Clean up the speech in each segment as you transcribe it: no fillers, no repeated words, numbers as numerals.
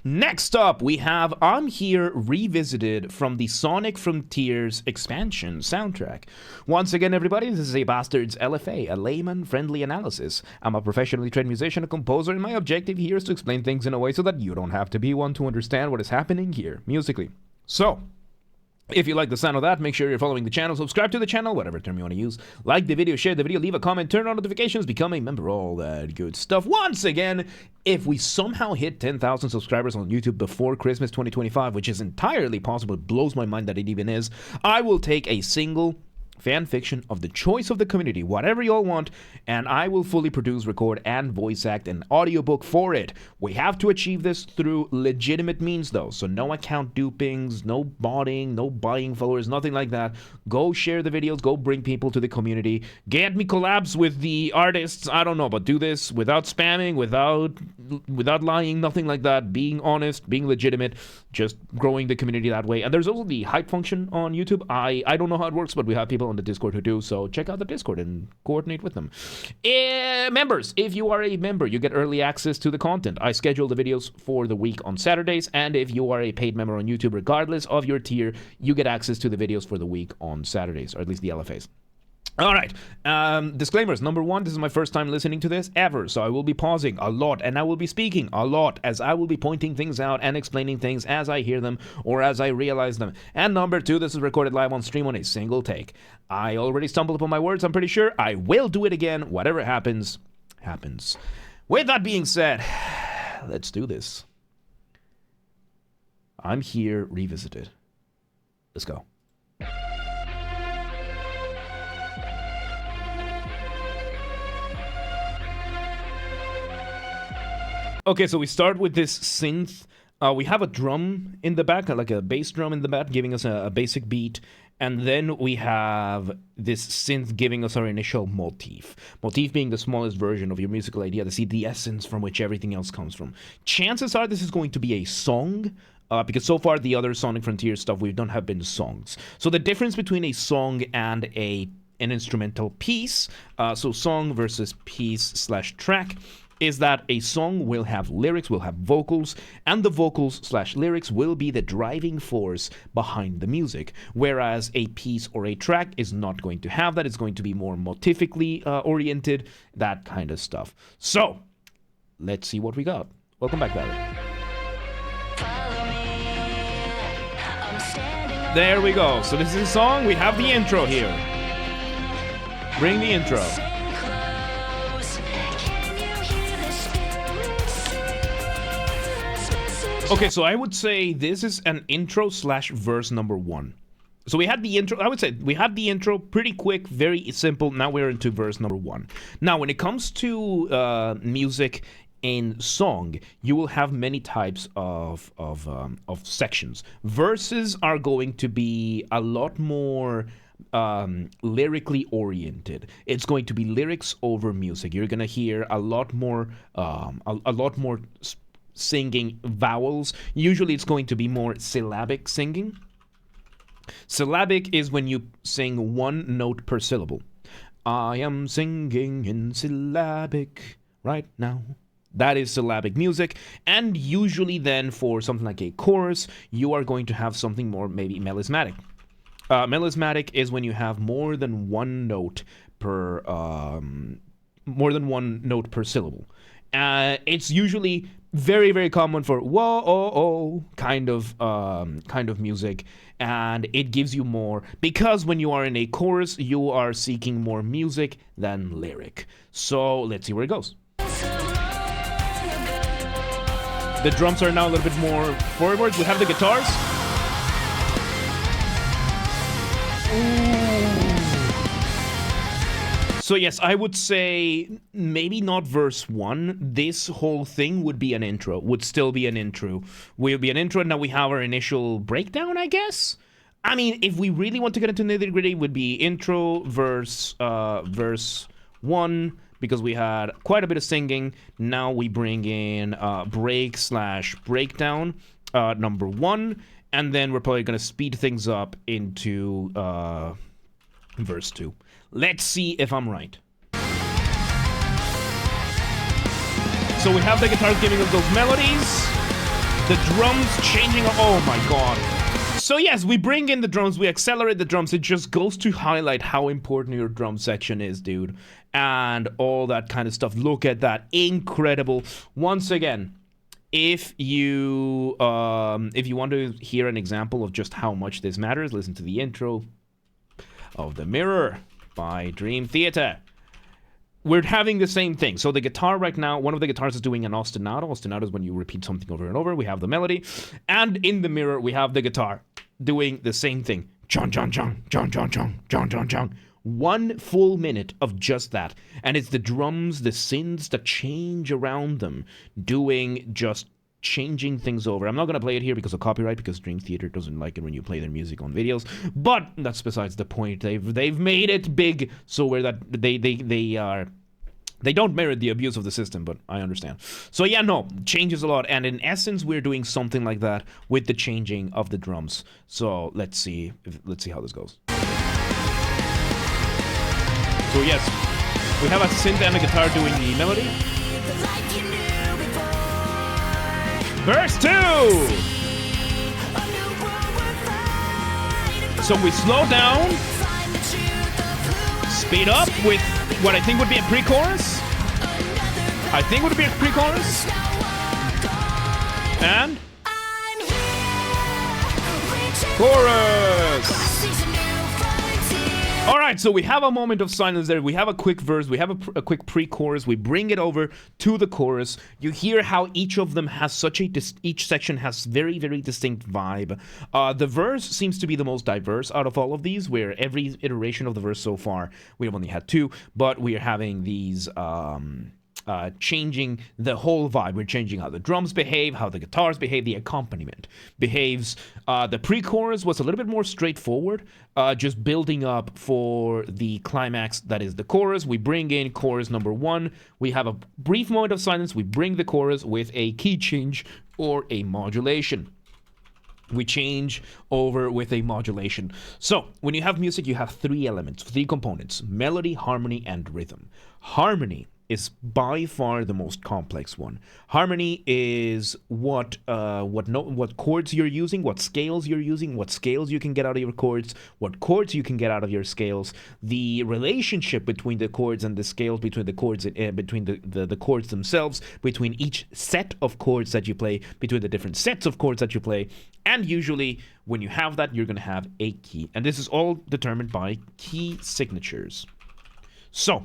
Next up, we have I'm Here Revisited from the Sonic Frontiers expansion soundtrack. Once again, everybody, this is a Basterd's LFA, a layman-friendly analysis. I'm a professionally trained musician and composer, and my objective here is to explain things in a way so that you don't have to be one to understand what is happening here, musically. So, if you like the sound of that, make sure you're following the channel, subscribe to the channel, whatever term you want to use. Like the video, share the video, leave a comment, turn on notifications, become a member, all that good stuff. Once again, if we somehow hit 10,000 subscribers on YouTube before Christmas 2025, which is entirely possible, it blows my mind that it even is, I will take a single fan fiction of the choice of the community, whatever y'all want, and I will fully produce, record, and voice act an audiobook for it. We have to achieve this through legitimate means, though, so no account dupings, no botting, no buying followers, nothing like that. Go share the videos, go bring people to the community, get me collabs with the artists, I don't know, but do this without spamming, without lying, nothing like that, being honest, being legitimate, just growing the community that way. And there's also the hype function on YouTube. I don't know how it works, but we have people on the Discord who do, so check out the Discord and coordinate with them. Members, if you are a member, you get early access to the content. I schedule the videos for the week on Saturdays, and if you are a paid member on YouTube, regardless of your tier, you get access to the videos for the week on Saturdays, or at least the LFAs. All right, disclaimers. Number one, this is my first time listening to this ever, so I will be pausing a lot, and I will be speaking a lot, as I will be pointing things out and explaining things as I hear them or as I realize them. And number two, this is recorded live on stream on a single take. I already stumbled upon my words, I'm pretty sure. I will do it again. Whatever happens, happens. With that being said, let's do this. I'm Here Revisited. Let's go. Okay, so we start with this synth. We have a drum in the back, like a bass drum in the back, giving us a basic beat. And then we have this synth giving us our initial motif. Motif being the smallest version of your musical idea, the essence from which everything else comes from. Chances are this is going to be a song, because so far the other Sonic Frontiers stuff we've done have been songs. So the difference between a song and an instrumental piece, so song versus piece/track, is that a song will have lyrics, will have vocals, and the vocals/lyrics will be the driving force behind the music, whereas a piece or a track is not going to have that. It's going to be more motifically oriented, that kind of stuff. So, let's see what we got. Welcome back, Valerie. There we go. So this is a song. We have the intro here. Bring the intro. Okay, so I would say this is an intro/verse number one. So we had the intro, I would say we had the intro pretty quick, very simple. Now we're into verse number one. Now, when it comes to music in song, you will have many types of sections. Verses are going to be a lot more lyrically oriented. It's going to be lyrics over music. You're gonna hear a lot more singing vowels. Usually it's going to be more syllabic singing. Syllabic is when you sing one note per syllable. I am singing in syllabic right now. That is syllabic music. And usually then for something like a chorus, you are going to have something more maybe melismatic. Melismatic is when you have more than one note per syllable. It's usually very, very common for whoa kind of music, and it gives you more, because when you are in a chorus, you are seeking more music than lyric. So let's see where it goes. The drums are now a little bit more forward. We have the guitars. So yes, I would say maybe not verse one. This whole thing would be an intro, would still be an intro. Will be an intro, and now we have our initial breakdown, I guess? I mean, if we really want to get into nitty-gritty, it would be intro, verse one, because we had quite a bit of singing. Now we bring in break/breakdown, number one, and then we're probably going to speed things up into verse two. Let's see if I'm right. So we have the guitars giving us those melodies. The drums changing. Oh my god. So yes, we bring in the drums, we accelerate the drums. It just goes to highlight how important your drum section is, dude. And all that kind of stuff. Look at that. Incredible. Once again, if you want to hear an example of just how much this matters, listen to the intro of The Mirror by Dream Theater. We're having the same thing. So the guitar right now, one of the guitars is doing an ostinato. Ostinato is when you repeat something over and over. We have the melody. And in the mirror, we have the guitar doing the same thing. John, John, John, John, John, John, John, John, John. 1 full minute of just that. And it's the drums, the synths that change around them, doing just changing things over. I'm not going to play it here because of copyright, because Dream Theater doesn't like it when you play their music on videos, but that's besides the point. They've made it big so where that they don't merit the abuse of the system, but I understand. So yeah, no, changes a lot, and in essence we're doing something like that with the changing of the drums. So let's see how this goes. So yes, we have a synth and a guitar doing the melody. Verse 2! So we slow down, speed up with what I think would be a pre-chorus. And chorus! Alright, so we have a moment of silence there. We have a quick verse. We have a quick pre-chorus. We bring it over to the chorus. You hear how each of them has each section has very, very distinct vibe. The verse seems to be the most diverse out of all of these, where every iteration of the verse so far, we have only had 2, but we are having these changing the whole vibe. We're changing how the drums behave, how the guitars behave, the accompaniment behaves. The pre-chorus was a little bit more straightforward, just building up for the climax that is the chorus. We bring in chorus number 1. We have a brief moment of silence. We bring the chorus with a key change or a modulation. We change over with a modulation. So when you have music, you have 3 elements, 3 components: melody, harmony, and rhythm. Harmony is by far the most complex one. Harmony is what chords you're using, what scales you're using, what scales you can get out of your chords, what chords you can get out of your scales, the relationship between the chords and the scales, between the chords between the chords themselves, between each set of chords that you play, between the different sets of chords that you play. And usually when you have that, you're going to have a key. And this is all determined by key signatures. So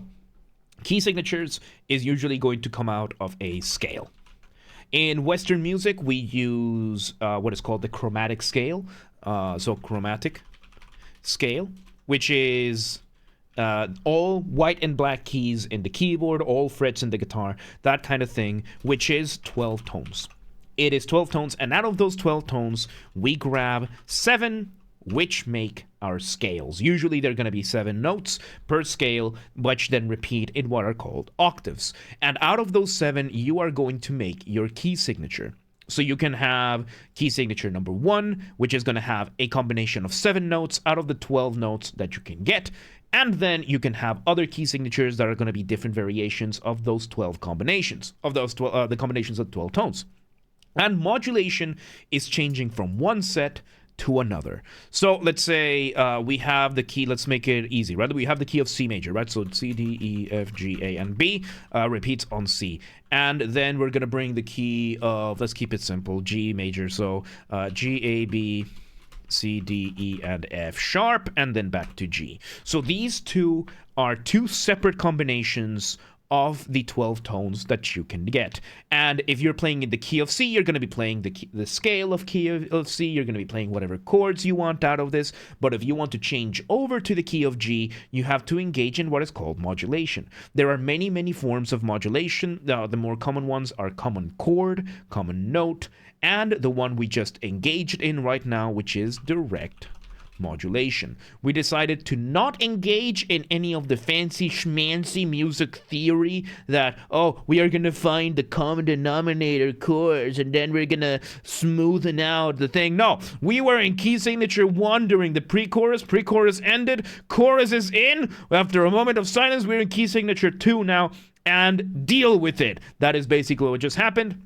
key signatures is usually going to come out of a scale. In Western music, we use what is called the chromatic scale. So chromatic scale, which is all white and black keys in the keyboard, all frets in the guitar, that kind of thing, which is 12 tones. It is 12 tones, and out of those 12 tones, we grab 7, which make our scales. Usually they're going to be 7 notes per scale, which then repeat in what are called octaves. And out of those 7, you are going to make your key signature. So you can have key signature number 1, which is going to have a combination of 7 notes out of the 12 notes that you can get. And then you can have other key signatures that are going to be different variations of those 12 combinations, of those the combinations of 12 tones. And modulation is changing from one set to another. So let's say we have the key, let's make it easy, right? We have the key of C major, right? So C, D, E, F, G, A, and B repeats on C. And then we're going to bring the key of, let's keep it simple, G major. So G, A, B, C, D, E, and F sharp, and then back to G. So these two are 2 separate combinations of the 12 tones that you can get. And if you're playing in the key of C, you're going to be playing the scale of key of C. You're going to be playing whatever chords you want out of this. But if you want to change over to the key of G, you have to engage in what is called modulation. There are many, many forms of modulation. The more common ones are common chord, common note, and the one we just engaged in right now, which is direct modulation. We decided to not engage in any of the fancy schmancy music theory that, oh, we are going to find the common denominator chords and then we're going to smoothen out the thing. No, we were in key signature 1 during the pre-chorus. Pre-chorus ended. Chorus is in. After a moment of silence, we're in key signature 2 now, and deal with it. That is basically what just happened.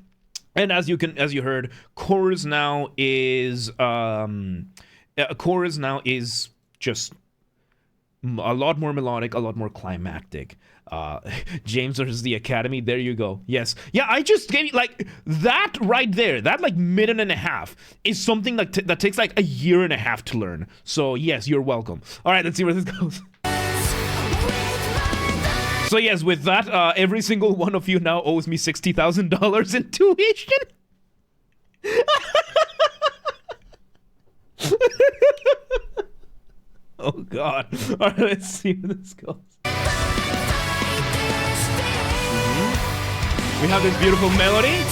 And as you heard, chorus now is just a lot more melodic, a lot more climactic. James versus the Academy, there you go. Yes. Yeah, I just gave you, like, that right there, that, like, minute and a half is something like that takes, like, a year and a half to learn. So, yes, you're welcome. All right, let's see where this goes. So, yes, with that, every single one of you now owes me $60,000 in tuition. Oh, God. All right, let's see where this goes. We have this beautiful melody.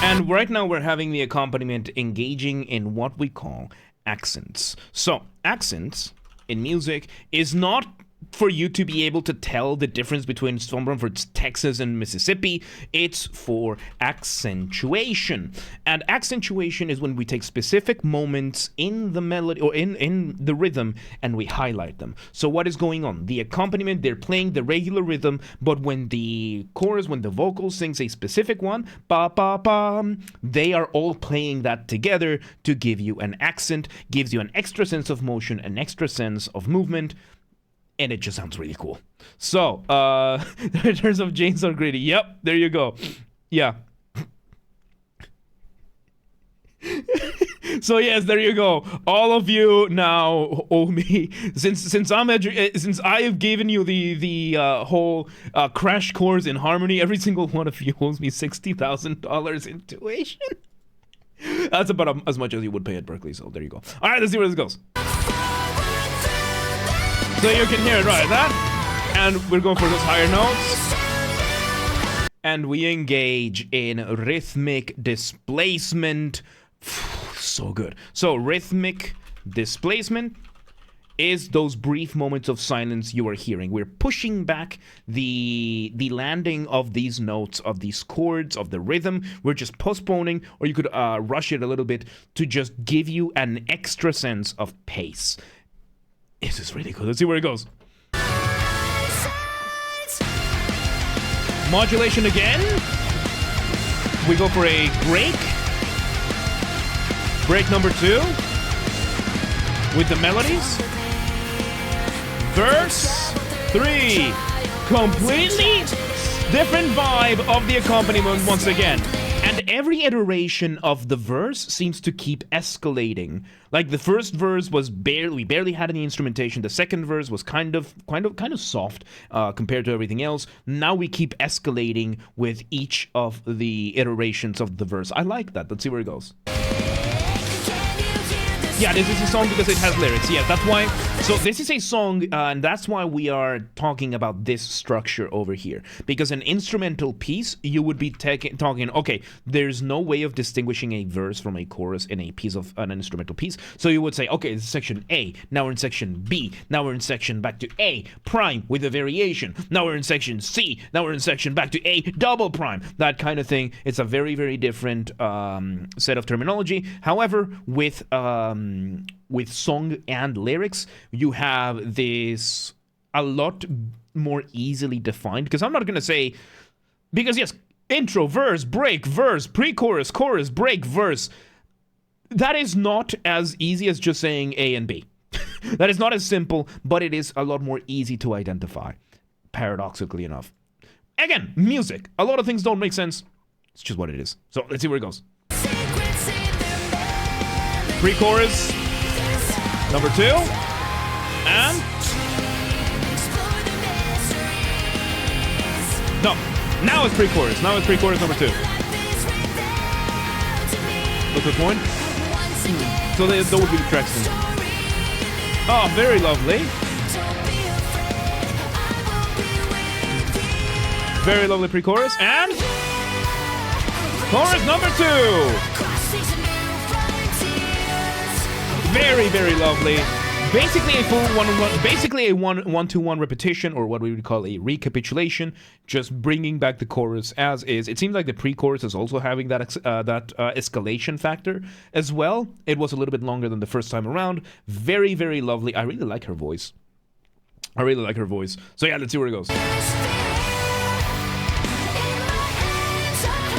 And right now we're having the accompaniment engaging in what we call accents. So, accents in music is not for you to be able to tell the difference between someone from Texas and Mississippi. It's for accentuation. And accentuation is when we take specific moments in the melody or in the rhythm and we highlight them. So what is going on? The accompaniment, they're playing the regular rhythm, but when the chorus, when the vocal sings a specific one, ba ba ba, they are all playing that together to give you an accent, gives you an extra sense of motion, an extra sense of movement. And it just sounds really cool. So, the returns of James are greedy. Yep, there you go. Yeah. So yes, there you go. All of you now owe me, since I have given you the whole crash course in harmony. Every single one of you owes me $60,000 in tuition. That's about as much as you would pay at Berkeley. So there you go. All right, let's see where this goes. So you can hear it right, that, and we're going for those higher notes, and we engage in rhythmic displacement. So good. So rhythmic displacement is those brief moments of silence you are hearing. We're pushing back the landing of these notes, of these chords, of the rhythm. We're just postponing, or you could rush it a little bit to just give you an extra sense of pace. This is really cool. Let's see where it goes. Modulation again. We go for a break. Break number 2. With the melodies. Verse 3. Completely different vibe of the accompaniment once again. And every iteration of the verse seems to keep escalating. Like the first verse was we barely had any instrumentation. The second verse was kind of soft compared to everything else. Now we keep escalating with each of the iterations of the verse. I like that. Let's see where it goes. Yeah, this is a song because it has lyrics. Yeah, that's why. So this is a song, and that's why we are talking about this structure over here. Because an instrumental piece, you would be talking, okay, there's no way of distinguishing a verse from a chorus in a piece of an instrumental piece. So you would say, okay, this is section A. Now we're in section B. Now we're in section back to A prime with a variation. Now we're in section C. Now we're in section back to A double prime. That kind of thing. It's a very, very different set of terminology. However, with song and lyrics, you have this a lot more easily defined. Because I'm not going to say, because yes, intro, verse, break, verse, pre-chorus, chorus, break, verse. That is not as easy as just saying A and B. That is not as simple, but it is a lot more easy to identify, paradoxically enough. Again, music. A lot of things don't make sense. It's just what it is. So let's see where it goes. Pre-chorus, number 2, and no, now it's pre-chorus. Now it's pre-chorus number 2. What's the point? So that would be the tracks. Oh, very lovely. Very lovely pre-chorus, and chorus number 2. Very, very lovely. Basically a full one-to-one repetition, or what we would call a recapitulation, just bringing back the chorus as is. It seems like the pre-chorus is also having that escalation factor as well. It was a little bit longer than the first time around. Very, very lovely. I really like her voice. So yeah, let's see where it goes.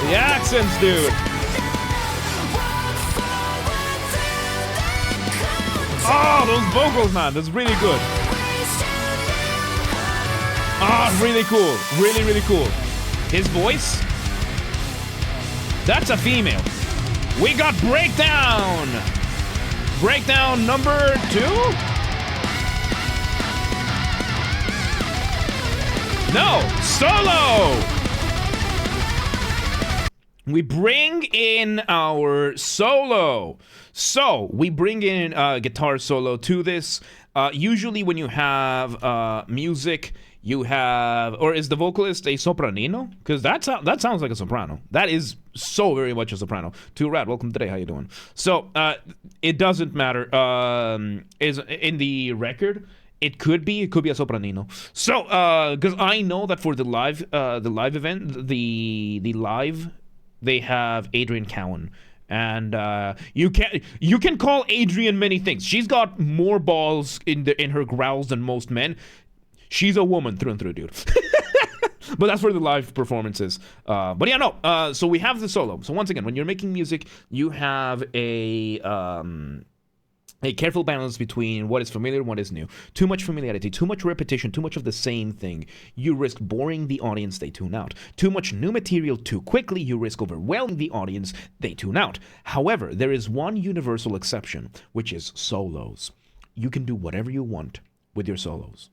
The accents, dude. Oh, those vocals, man. That's really good. Ah, really cool. Really, really cool. His voice. That's a female. We got Breakdown. Breakdown number 2? No, Solo. We bring in our solo. So we bring in a guitar solo to this. Usually when you have music, you have, or is the vocalist a sopranino? Because that sounds like a soprano. That is so very much a soprano. Too Rad, welcome today. How you doing? So it doesn't matter. Is in the record. It could be a sopranino. So, because I know that for the live event, the live, they have Adrian Cowan, and you can call Adrian many things. She's got more balls in her growls than most men. She's a woman through and through, dude. But that's for the live performances. But yeah, no. So we have the solo. So once again, when you're making music, you have a careful balance between what is familiar and what is new. Too much familiarity, too much repetition, too much of the same thing. You risk boring the audience, they tune out. Too much new material too quickly, you risk overwhelming the audience, they tune out. However, there is one universal exception, which is solos. You can do whatever you want with your solos.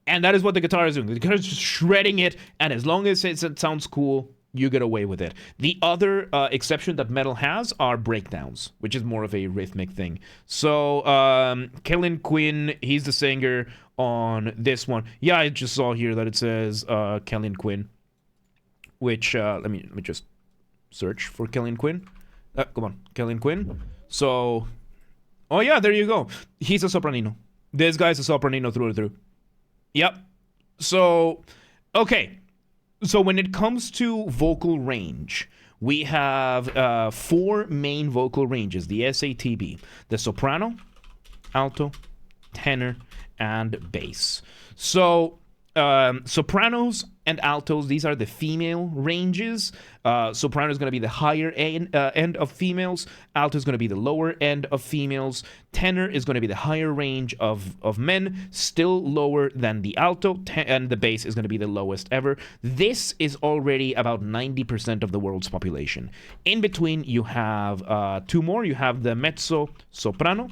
And that is what the guitar is doing. The guitar is just shredding it, and as long as it sounds cool, you get away with it. The other exception that metal has are breakdowns, which is more of a rhythmic thing. So, Kellen Quinn, he's the singer on this one. Yeah, I just saw here that it says Kellen Quinn, which, let me just search for Kellen Quinn. Come on, Kellen Quinn. So, oh yeah, there you go. He's a sopranino. This guy's a sopranino through and through. Yep. So, okay. So when it comes to vocal range, we have 4 main vocal ranges, the SATB, the soprano, alto, tenor, and bass. So sopranos and altos, these are the female ranges. Soprano is going to be the higher end of females. Alto is going to be the lower end of females. Tenor is going to be the higher range of men, still lower than the alto, and the bass is going to be the lowest ever. This is already about 90% of the world's population. In between, you have 2 more. You have the mezzo soprano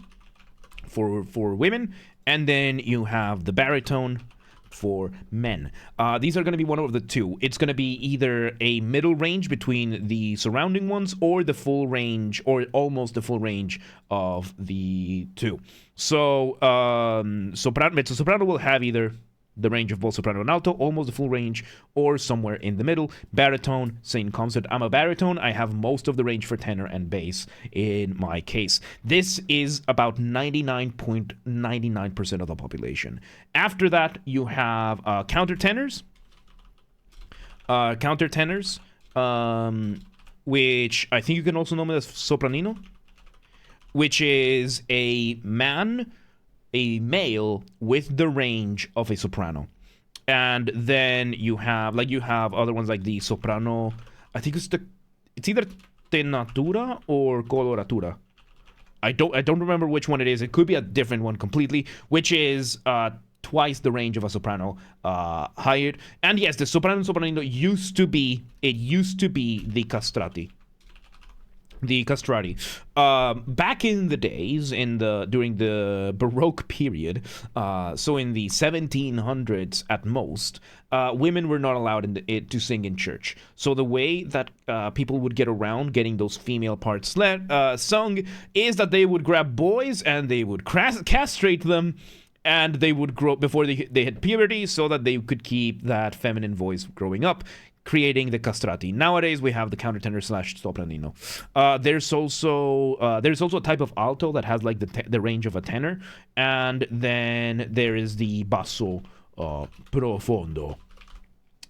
for women, and then you have the baritone for men. These are going to be one of the 2. It's going to be either a middle range between the surrounding ones or the full range, or almost the full range of the 2. So mezzo soprano will have either the range of both soprano and alto, almost the full range, or somewhere in the middle. Baritone, same concept. I'm a baritone. I have most of the range for tenor and bass in my case. This is about 99.99% of the population. After that, you have countertenors. Which I think you can also know them as sopranino, which is a male with the range of a soprano. And then you have other ones like the soprano, I think it's either tenatura or coloratura. I don't remember which one it is. It could be a different one completely, which is twice the range of a soprano higher. And yes, the soprano and sopranino used to be the castrati. The castrati. Back in the days, during the Baroque period, so in the 1700s at most, women were not allowed to sing in church. So the way that people would get around getting those female parts sung is that they would grab boys and they would castrate them, and they would grow before they hit puberty, so that they could keep that feminine voice growing up, creating the castrati. Nowadays, we have the countertenor / sopranino. There's also a type of alto that has like the range of a tenor, and then there is the basso profondo.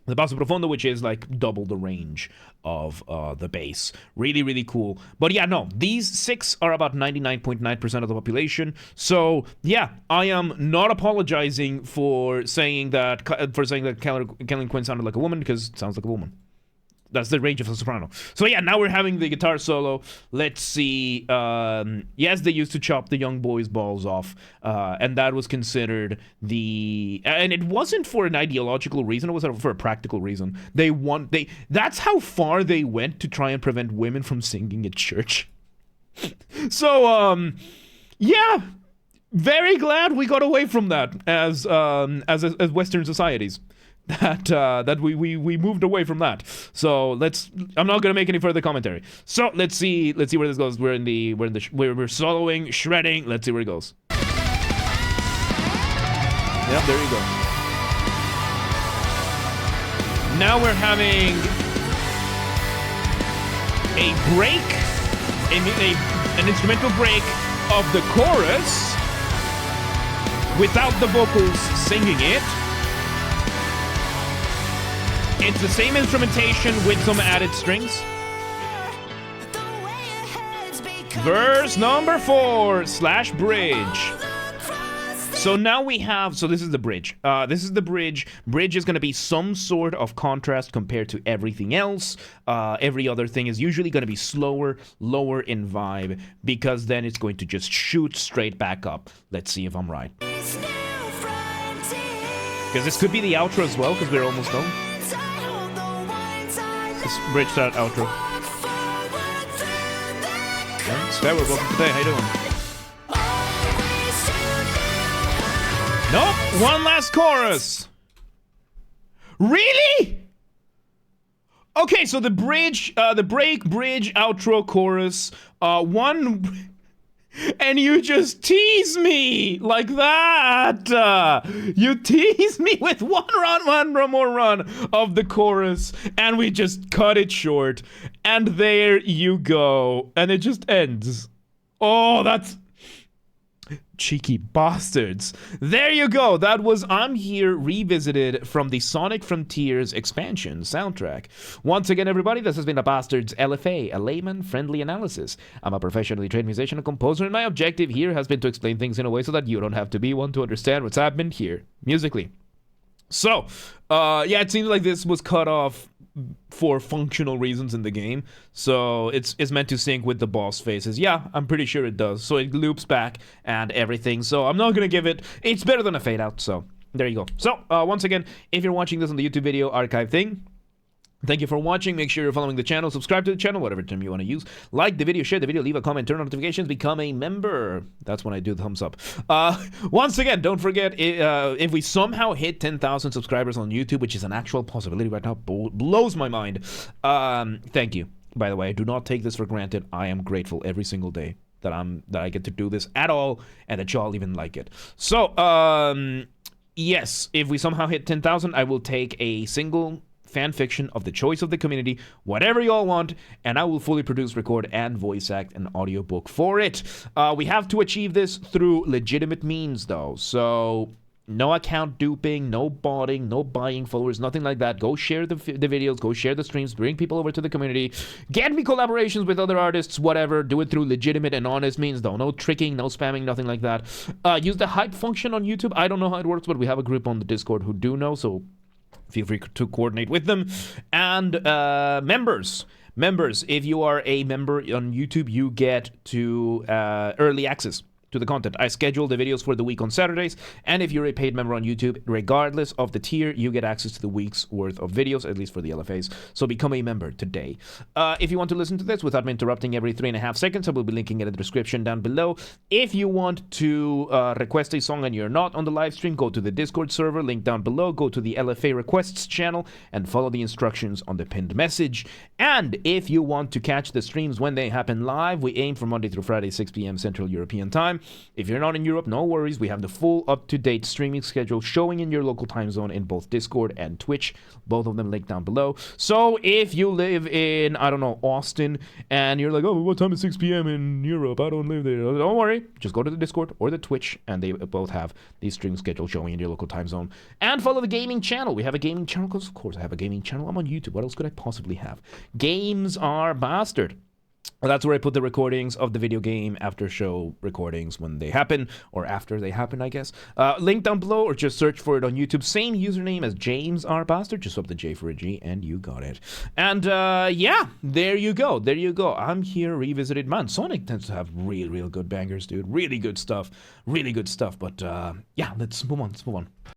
The basso profondo, which is like double the range of the bass. Really, really cool. But yeah, no, these 6 are about 99.9% of the population. So yeah, I am not apologizing for saying that Kellen Quinn sounded like a woman, because it sounds like a woman. That's the range of a soprano. So yeah, now we're having the guitar solo. Let's see. Yes, they used to chop the young boys' balls off, and that was considered and it wasn't for an ideological reason. It was for a practical reason. That's how far they went to try and prevent women from singing at church. So yeah, very glad we got away from that as Western societies. That we moved away from that. So I'm not gonna make any further commentary. So let's see where this goes. We're soloing, shredding. Let's see where it goes. Yep, there you go. Now we're having a break, an instrumental break of the chorus without the vocals singing it. It's the same instrumentation with some added strings. Verse number 4 / bridge. So now we have, so this is the bridge. This is the bridge. Bridge is going to be some sort of contrast compared to everything else. Every other thing is usually going to be slower, lower in vibe, because then it's going to just shoot straight back up. Let's see if I'm right. Because this could be the outro as well, because we're almost done. This bridge start outro. Yeah, Skyward, welcome today. How you doing? Nope, one last chorus. Really? Okay, so the bridge, the break, bridge, outro, chorus, one, and you just tease me like that. You tease me with one more run of the chorus, and we just cut it short, and there you go, and it just ends. Oh, that's cheeky bastards. There you go. That was I'm Here Revisited from the Sonic Frontiers expansion soundtrack. Once again, everybody, this has been a Basterd's LFA, a layman-friendly analysis. I'm a professionally trained musician and composer, and my objective here has been to explain things in a way so that you don't have to be one to understand what's happened here, musically. So, yeah, it seems like this was cut off for functional reasons in the game, so it's meant to sync with the boss faces. Yeah, I'm pretty sure it does. So it loops back and everything. So I'm not gonna give it. It's better than a fade out. So there you go. So once again, if you're watching this on the YouTube video archive thing, thank you for watching. Make sure you're following the channel, subscribe to the channel, whatever term you want to use. Like the video, share the video, leave a comment, turn on notifications, become a member. That's when I do the thumbs up. Once again, don't forget, if we somehow hit 10,000 subscribers on YouTube, which is an actual possibility right now, blows my mind. Thank you. By the way, I do not take this for granted. I am grateful every single day that I get to do this at all, and that y'all even like it. So, yes, if we somehow hit 10,000, I will take a single fan fiction of the choice of the community, whatever y'all want, and I will fully produce, record, and voice act an audiobook for it. We have to achieve this through legitimate means, though, so no account duping, no botting, no buying followers, nothing like that. Go share the videos, go share the streams, bring people over to the community, get me collaborations with other artists, whatever. Do it through legitimate and honest means, though. No tricking, no spamming, nothing like that. Use the hype function on YouTube. I don't know how it works, but we have a group on the Discord who do know, so feel free to coordinate with them. And members, if you are a member on YouTube, you get to early access to the content. I schedule the videos for the week on Saturdays, and if you're a paid member on YouTube, regardless of the tier, you get access to the week's worth of videos, at least for the LFAs. So become a member today. If you want to listen to this without me interrupting every 3.5 seconds, I will be linking it in the description down below. If you want to request a song and you're not on the live stream, go to the Discord server, link down below, go to the LFA requests channel, and follow the instructions on the pinned message. And if you want to catch the streams when they happen live, we aim for Monday through Friday, 6 p.m. Central European Time. If you're not in Europe, no worries. We have the full up-to-date streaming schedule showing in your local time zone in both Discord and Twitch. Both of them linked down below. So if you live in, I don't know, Austin, and you're like, oh, what time is 6 p.m. in Europe? I don't live there. Don't worry. Just go to the Discord or the Twitch, and they both have the stream schedule showing in your local time zone. And follow the gaming channel. We have a gaming channel because, of course, I have a gaming channel. I'm on YouTube. What else could I possibly have? Games are Basterd. That's where I put the recordings of the video game after show recordings when they happen, or after they happen, I guess. Link down below, or just search for it on YouTube. Same username as James R. Basterd. Just swap the J for a G, and you got it. And yeah, there you go. There you go. I'm here revisited. Man, Sonic tends to have real good bangers, dude. Really good stuff. Really good stuff. But yeah, let's move on. Let's move on.